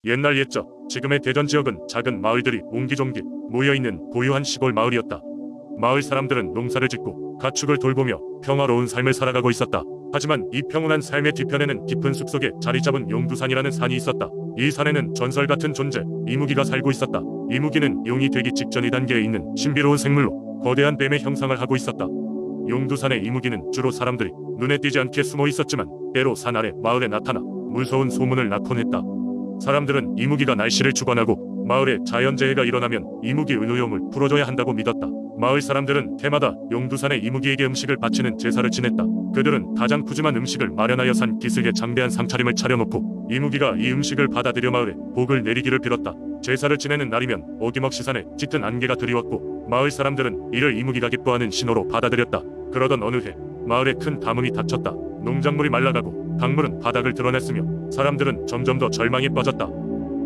옛날 옛적 지금의 대전 지역은 작은 마을들이 옹기종기 모여있는 고요한 시골 마을이었다. 마을 사람들은 농사를 짓고 가축을 돌보며 평화로운 삶을 살아가고 있었다. 하지만 이 평온한 삶의 뒤편에는 깊은 숲속에 자리 잡은 용두산이라는 산이 있었다. 이 산에는 전설 같은 존재 이무기가 살고 있었다. 이무기는 용이 되기 직전 단계에 있는 신비로운 생물로 거대한 뱀의 형상을 하고 있었다. 용두산의 이무기는 주로 사람들이 눈에 띄지 않게 숨어 있었지만 때로 산 아래 마을에 나타나 무서운 소문을 낳곤 했다. 사람들은 이무기가 날씨를 주관하고 마을에 자연재해가 일어나면 이무기 은우용을 풀어줘야 한다고 믿었다. 마을 사람들은 해마다 용두산의 이무기에게 음식을 바치는 제사를 지냈다. 그들은 가장 푸짐한 음식을 마련하여 산 기슭에 장대한 상차림을 차려놓고 이무기가 이 음식을 받아들여 마을에 복을 내리기를 빌었다. 제사를 지내는 날이면 어김없이 산에 짙은 안개가 드리웠고 마을 사람들은 이를 이무기가 기뻐하는 신호로 받아들였다. 그러던 어느 해 마을에 큰 가뭄이 닥쳤다. 농작물이 말라가고 강물은 바닥을 드러냈으며 사람들은 점점 더 절망에 빠졌다.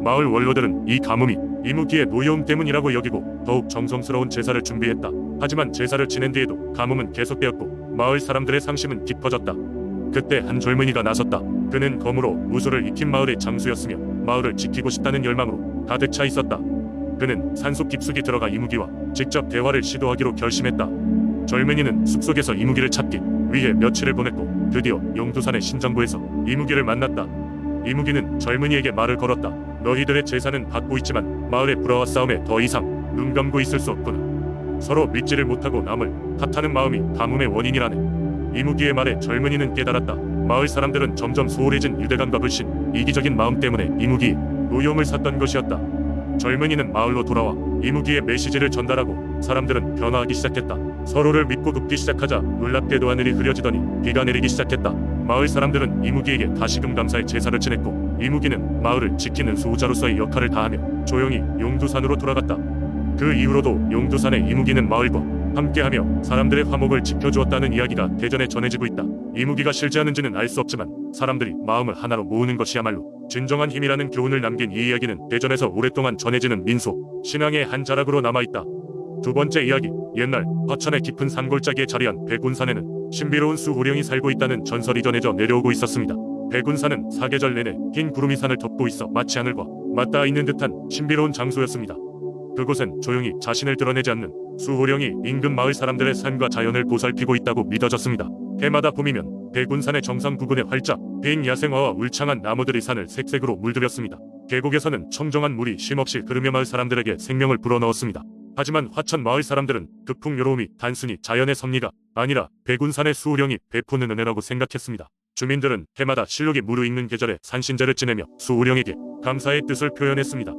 마을 원로들은 이 가뭄이 이무기의 노여움 때문이라고 여기고 더욱 정성스러운 제사를 준비했다. 하지만 제사를 지낸 뒤에도 가뭄은 계속되었고 마을 사람들의 상심은 깊어졌다. 그때 한 젊은이가 나섰다. 그는 검으로 무술을 익힌 마을의 장수였으며 마을을 지키고 싶다는 열망으로 가득 차 있었다. 그는 산속 깊숙이 들어가 이무기와 직접 대화를 시도하기로 결심했다. 젊은이는 숲속에서 이무기를 찾기 위해 며칠을 보냈고 드디어 용두산의 신정부에서 이무기를 만났다. 이무기는 젊은이에게 말을 걸었다. 너희들의 제사는 받고 있지만 마을의 불화와 싸움에 더 이상 눈 감고 있을 수 없구나. 서로 믿지를 못하고 남을 탓하는 마음이 가뭄의 원인이라네. 이무기의 말에 젊은이는 깨달았다. 마을 사람들은 점점 소홀해진 유대감과 불신, 이기적인 마음 때문에 이무기 노여움을 샀던 것이었다. 젊은이는 마을로 돌아와 이무기의 메시지를 전달하고 사람들은 변화하기 시작했다. 서로를 믿고 돕기 시작하자 놀랍게도 하늘이 흐려지더니 비가 내리기 시작했다. 마을 사람들은 이무기에게 다시금 감사의 제사를 지냈고 이무기는 마을을 지키는 수호자로서의 역할을 다하며 조용히 용두산으로 돌아갔다. 그 이후로도 용두산의 이무기는 마을과 함께하며 사람들의 화목을 지켜주었다는 이야기가 대전에 전해지고 있다. 이무기가 실제하는지는 알 수 없지만 사람들이 마음을 하나로 모으는 것이야말로 진정한 힘이라는 교훈을 남긴 이 이야기는 대전에서 오랫동안 전해지는 민속 신앙의 한 자락으로 남아있다. 두 번째 이야기. 옛날 화천의 깊은 산골짜기에 자리한 백운산에는 신비로운 수호령이 살고 있다는 전설이 전해져 내려오고 있었습니다. 백운산은 사계절 내내 흰 구름이 산을 덮고 있어 마치 하늘과 맞닿아 있는 듯한 신비로운 장소였습니다. 그곳엔 조용히 자신을 드러내지 않는 수호령이 인근 마을 사람들의 삶과 자연을 보살피고 있다고 믿어졌습니다. 해마다 봄이면 백운산의 정상 부근에 활짝 핀 야생화와 울창한 나무들이 산을 색색으로 물들였습니다. 계곡에서는 청정한 물이 쉼없이 흐르며 마을 사람들에게 생명을 불어넣었습니다. 하지만 화천 마을 사람들은 그 풍요로움이 단순히 자연의 섭리가 아니라 백운산의 수호령이 베푸는 은혜라고 생각했습니다. 주민들은 해마다 실록이 무르익는 계절에 산신제를 지내며 수호령에게 감사의 뜻을 표현했습니다.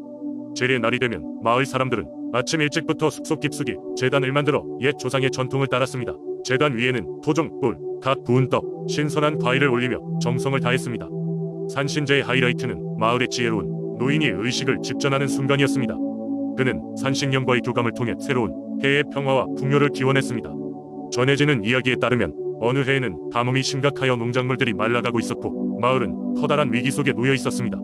제례 날이 되면 마을 사람들은 아침 일찍부터 숲속 깊숙이 제단을 만들어 옛 조상의 전통을 따랐습니다. 제단 위에는 토종, 꿀, 갓 구운 떡, 신선한 과일을 올리며 정성을 다했습니다. 산신제의 하이라이트는 마을의 지혜로운 노인이 의식을 집전하는 순간이었습니다. 그는 산신령과의 교감을 통해 새로운 해의 평화와 풍요를 기원했습니다. 전해지는 이야기에 따르면 어느 해에는 가뭄이 심각하여 농작물들이 말라가고 있었고 마을은 커다란 위기 속에 놓여 있었습니다.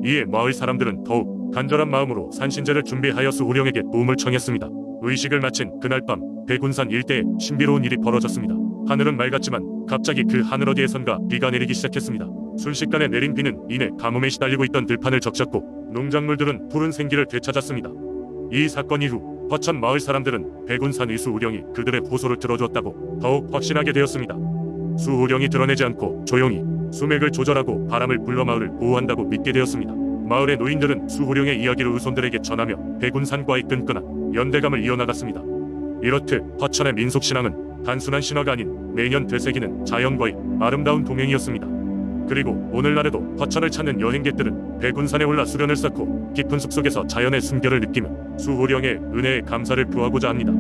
이에 마을 사람들은 더욱 간절한 마음으로 산신제를 준비하여 수호령에게 도움을 청했습니다. 의식을 마친 그날 밤 백운산 일대에 신비로운 일이 벌어졌습니다. 하늘은 맑았지만 갑자기 그 하늘 어디에선가 비가 내리기 시작했습니다. 순식간에 내린 비는 이내 가뭄에 시달리고 있던 들판을 적셨고 농작물들은 푸른 생기를 되찾았습니다. 이 사건 이후 화천 마을 사람들은 백운산의 수호령이 그들의 호소를 들어줬다고 더욱 확신하게 되었습니다. 수호령이 드러내지 않고 조용히 수맥을 조절하고 바람을 불러 마을을 보호한다고 믿게 되었습니다. 마을의 노인들은 수호령의 이야기를 의손들에게 전하며 백운산과의 끈끈한 연대감을 이어나갔습니다. 이렇듯 화천의 민속신앙은 단순한 신화가 아닌 매년 되새기는 자연과의 아름다운 동행이었습니다. 그리고 오늘날에도 화천을 찾는 여행객들은 백운산에 올라 수련을 쌓고 깊은 숲속에서 자연의 숨결을 느끼며 수호령의 은혜에 감사를 표하고자 합니다.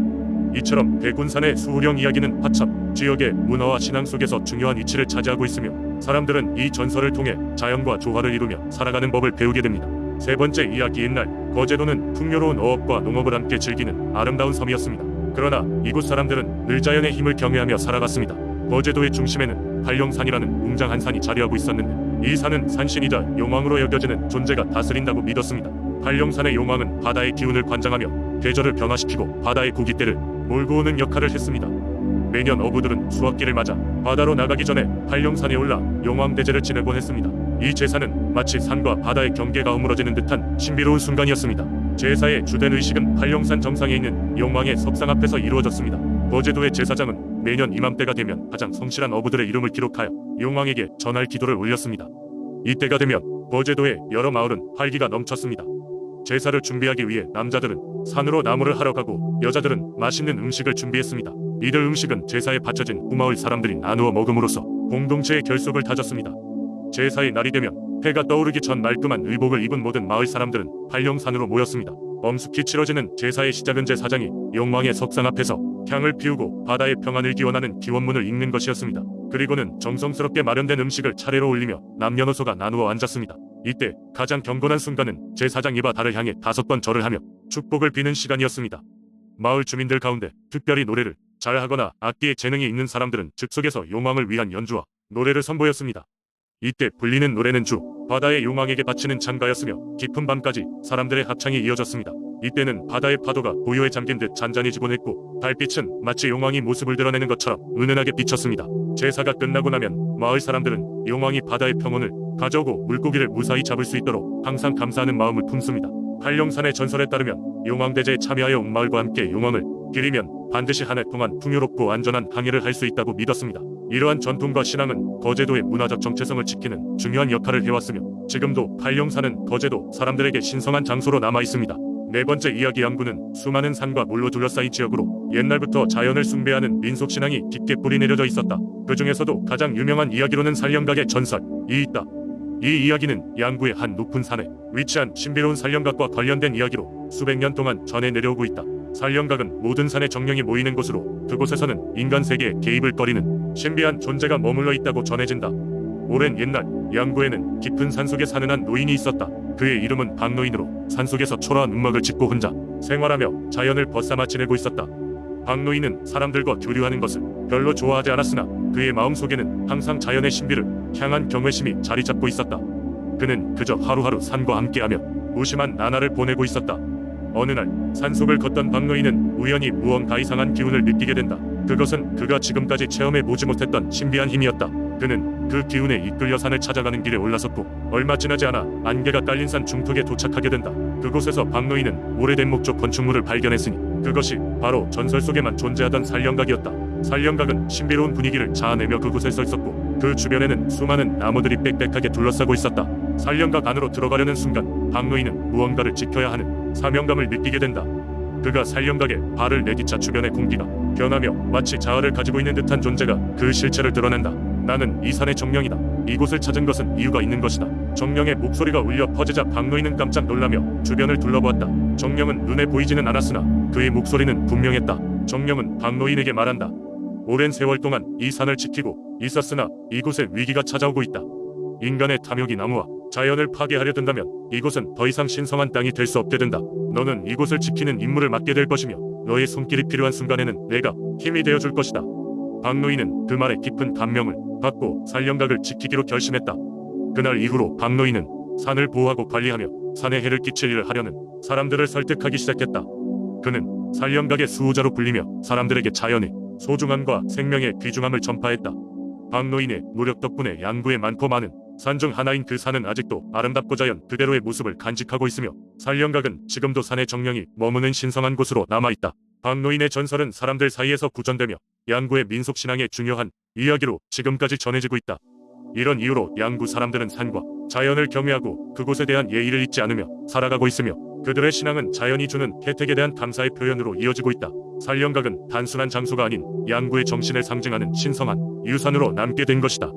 이처럼 백운산의 수호령 이야기는 화천 지역의 문화와 신앙 속에서 중요한 위치를 차지하고 있으며 사람들은 이 전설을 통해 자연과 조화를 이루며 살아가는 법을 배우게 됩니다. 세 번째 이야기. 옛날 거제도는 풍요로운 어업과 농업을 함께 즐기는 아름다운 섬이었습니다. 그러나 이곳 사람들은 늘 자연의 힘을 경외하며 살아갔습니다. 거제도의 중심에는 팔령산이라는 웅장한 산이 자리하고 있었는데 이 산은 산신이자 용왕으로 여겨지는 존재가 다스린다고 믿었습니다. 팔령산의 용왕은 바다의 기운을 관장하며 계절을 변화시키고 바다의 고깃대를 몰고 오는 역할을 했습니다. 매년 어부들은 수확기를 맞아 바다로 나가기 전에 팔령산에 올라 용왕대제를 지내곤 했습니다. 이 제사는 마치 산과 바다의 경계가 허물어지는 듯한 신비로운 순간이었습니다. 제사의 주된 의식은 팔룡산 정상에 있는 용왕의 석상 앞에서 이루어졌습니다. 거제도의 제사장은 매년 이맘때가 되면 가장 성실한 어부들의 이름을 기록하여 용왕에게 전할 기도를 올렸습니다. 이때가 되면 거제도의 여러 마을은 활기가 넘쳤습니다. 제사를 준비하기 위해 남자들은 산으로 나무를 하러 가고 여자들은 맛있는 음식을 준비했습니다. 이들 음식은 제사에 바쳐진 후마을 사람들이 나누어 먹음으로써 공동체의 결속을 다졌습니다. 제사의 날이 되면 해가 떠오르기 전 말끔한 의복을 입은 모든 마을 사람들은 팔룡산으로 모였습니다. 엄숙히 치러지는 제사의 시작은 제사장이 용왕의 석상 앞에서 향을 피우고 바다의 평안을 기원하는 기원문을 읽는 것이었습니다. 그리고는 정성스럽게 마련된 음식을 차례로 올리며 남녀노소가 나누어 앉았습니다. 이때 가장 경건한 순간은 제사장 이바 달을 향해 5번 절을 하며 축복을 비는 시간이었습니다. 마을 주민들 가운데 특별히 노래를 잘하거나 악기에 재능이 있는 사람들은 즉석에서 용왕을 위한 연주와 노래를 선보였습니다. 이때 불리는 노래는 주 바다의 용왕에게 바치는 찬가였으며 깊은 밤까지 사람들의 합창이 이어졌습니다. 이때는 바다의 파도가 고요에 잠긴 듯 잔잔해지곤 했고 달빛은 마치 용왕이 모습을 드러내는 것처럼 은은하게 비쳤습니다. 제사가 끝나고 나면 마을 사람들은 용왕이 바다의 평온을 가져오고 물고기를 무사히 잡을 수 있도록 항상 감사하는 마음을 품습니다. 팔룡산의 전설에 따르면 용왕대제에 참여하여 온 마을과 함께 용왕을 기리면 반드시 한 해 동안 풍요롭고 안전한 항해를 할 수 있다고 믿었습니다. 이러한 전통과 신앙은 거제도의 문화적 정체성을 지키는 중요한 역할을 해왔으며 지금도 팔룡산은 거제도 사람들에게 신성한 장소로 남아 있습니다. 네 번째 이야기 양구는 수많은 산과 물로 둘러싸인 지역으로 옛날부터 자연을 숭배하는 민속신앙이 깊게 뿌리내려져 있었다. 그 중에서도 가장 유명한 이야기로는 산령각의 전설이 있다. 이 이야기는 양구의 한 높은 산에 위치한 신비로운 산령각과 관련된 이야기로 수백 년 동안 전해 내려오고 있다. 산령각은 모든 산의 정령이 모이는 곳으로 그곳에서는 인간 세계에 개입을 꺼리는 신비한 존재가 머물러 있다고 전해진다. 오랜 옛날 양구에는 깊은 산속에 사는 한 노인이 있었다. 그의 이름은 박노인으로 산속에서 초라한 움막을 짓고 혼자 생활하며 자연을 벗삼아 지내고 있었다. 박노인은 사람들과 교류하는 것을 별로 좋아하지 않았으나 그의 마음속에는 항상 자연의 신비를 향한 경외심이 자리 잡고 있었다. 그는 그저 하루하루 산과 함께하며 무심한 나날을 보내고 있었다. 어느 날 산속을 걷던 박노인은 우연히 무언가 이상한 기운을 느끼게 된다. 그것은 그가 지금까지 체험해보지 못했던 신비한 힘이었다. 그는 그 기운에 이끌려 산을 찾아가는 길에 올라섰고 얼마 지나지 않아 안개가 깔린 산 중턱에 도착하게 된다. 그곳에서 박노인은 오래된 목조 건축물을 발견했으니 그것이 바로 전설 속에만 존재하던 산령각이었다. 산령각은 신비로운 분위기를 자아내며 그곳에 서 있었고 그 주변에는 수많은 나무들이 빽빽하게 둘러싸고 있었다. 산령각 안으로 들어가려는 순간 박노인은 무언가를 지켜야 하는 사명감을 느끼게 된다. 그가 산령각에 발을 내딛자 주변의 공기가 변하며 마치 자아를 가지고 있는 듯한 존재가 그 실체를 드러낸다. 나는 이 산의 정령이다. 이곳을 찾은 것은 이유가 있는 것이다. 정령의 목소리가 울려 퍼지자 박노인은 깜짝 놀라며 주변을 둘러보았다. 정령은 눈에 보이지는 않았으나 그의 목소리는 분명했다. 정령은 박노인에게 말한다. 오랜 세월 동안 이 산을 지키고 있었으나 이곳에 위기가 찾아오고 있다. 인간의 탐욕이 나무와 자연을 파괴하려 든다면 이곳은 더 이상 신성한 땅이 될 수 없게 된다. 너는 이곳을 지키는 임무를 맡게 될 것이며 너의 손길이 필요한 순간에는 내가 힘이 되어줄 것이다. 박노인은 그 말에 깊은 감명을 받고 산령각을 지키기로 결심했다. 그날 이후로 박노인은 산을 보호하고 관리하며 산에 해를 끼칠 일을 하려는 사람들을 설득하기 시작했다. 그는 산령각의 수호자로 불리며 사람들에게 자연의 소중함과 생명의 귀중함을 전파했다. 박노인의 노력 덕분에 양구에 많고 많은 산 중 하나인 그 산은 아직도 아름답고 자연 그대로의 모습을 간직하고 있으며 산령각은 지금도 산의 정령이 머무는 신성한 곳으로 남아있다. 박노인의 전설은 사람들 사이에서 구전되며 양구의 민속신앙의 중요한 이야기로 지금까지 전해지고 있다. 이런 이유로 양구 사람들은 산과 자연을 경외하고 그곳에 대한 예의를 잊지 않으며 살아가고 있으며 그들의 신앙은 자연이 주는 혜택에 대한 감사의 표현으로 이어지고 있다. 산령각은 단순한 장소가 아닌 양구의 정신을 상징하는 신성한 유산으로 남게 된 것이다.